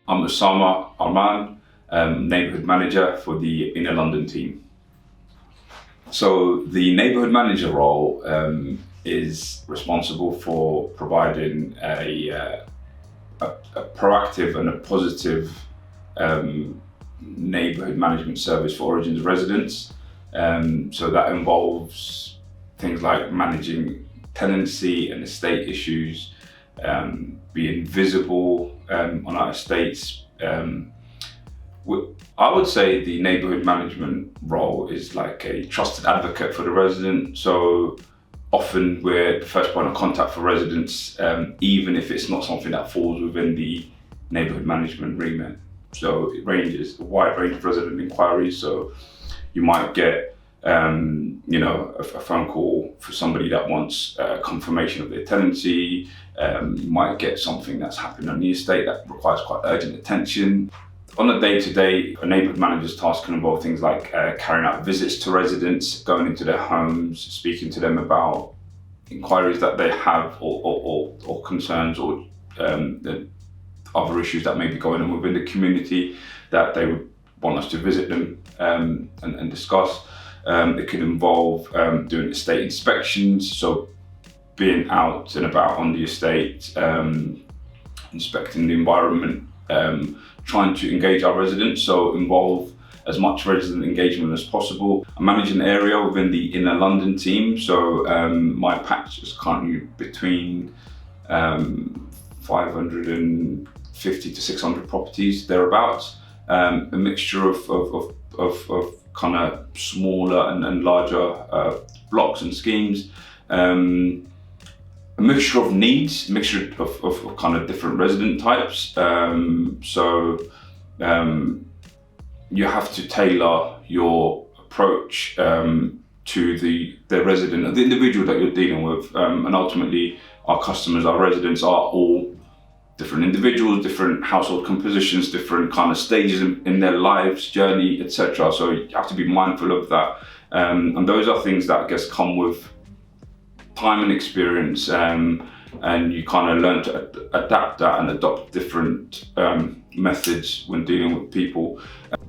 I'm Usama, Neighbourhood Manager for the Inner London team. So the Neighbourhood Manager role is responsible for providing a proactive and a positive neighbourhood management service for Origins residents. So that involves things like managing tenancy and estate issues, being visible on our estates. I would say the neighbourhood management role is like a trusted advocate for the resident. So often we're the first point of contact for residents, even if it's not something that falls within the neighbourhood management remit. So it ranges a wide range of resident inquiries. So you might get a phone call for somebody that wants confirmation of their tenancy. You might get something that's happened on the estate that requires quite urgent attention. On a day-to-day, a neighbourhood manager's task can involve things like carrying out visits to residents, going into their homes, speaking to them about inquiries that they have or concerns or the other issues that may be going on within the community that they would want us to visit them and discuss. It could involve doing estate inspections, so being out and about on the estate, inspecting the environment, trying to engage our residents, so involve as much resident engagement as possible. I'm managing an area within the Inner London team, so my patch is currently between 550 to 600 properties, thereabouts. A mixture of kind of smaller and larger blocks and schemes. A mixture of needs, mixture of kind of different resident types. You have to tailor your approach to the resident, the individual that you're dealing with, and ultimately our customers, our residents are all different individuals, different household compositions, different kind of stages in their lives, journey, etc. So you have to be mindful of that. And those are things that I guess come with time and experience, and you kind of learn to adapt that and adopt different methods when dealing with people.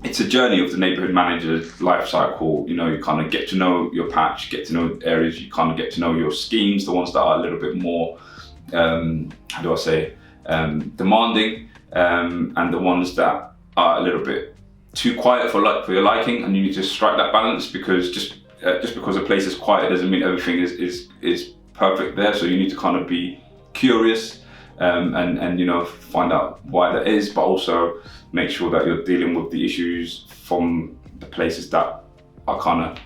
It's a journey of the neighbourhood manager's life cycle. You kind of get to know your patch, get to know areas, you kind of get to know your schemes, the ones that are a little bit more, demanding, and the ones that are a little bit too quiet for your liking, and you need to strike that balance, because just because a place is quiet doesn't mean everything is perfect there. So you need to kind of be curious and find out why that is, but also make sure that you're dealing with the issues from the places that are kind of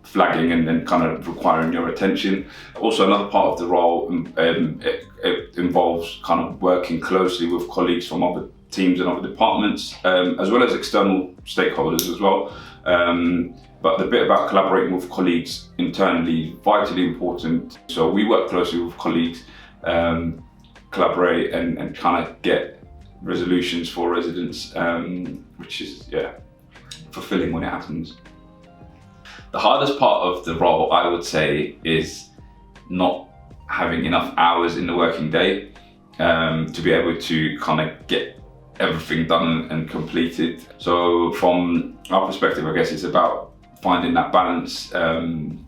flagging and then kind of requiring your attention. Also, another part of the role it involves kind of working closely with colleagues from other teams and other departments, as well as external stakeholders as well. But the bit about collaborating with colleagues internally, vitally important. So we work closely with colleagues, collaborate and kind of get resolutions for residents, which is, fulfilling when it happens. The hardest part of the role, I would say, is not having enough hours in the working day to be able to kind of get everything done and completed. So from our perspective, I guess it's about finding that balance, and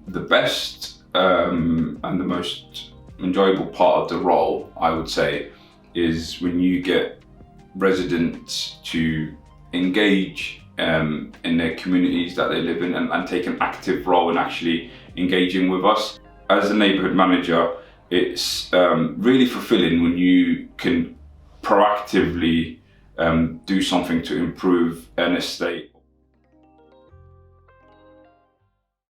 the best and the most enjoyable part of the role, I would say, is when you get residents to engage in their communities that they live in and take an active role in actually engaging with us. As a neighbourhood manager, it's really fulfilling when you can proactively do something to improve an estate.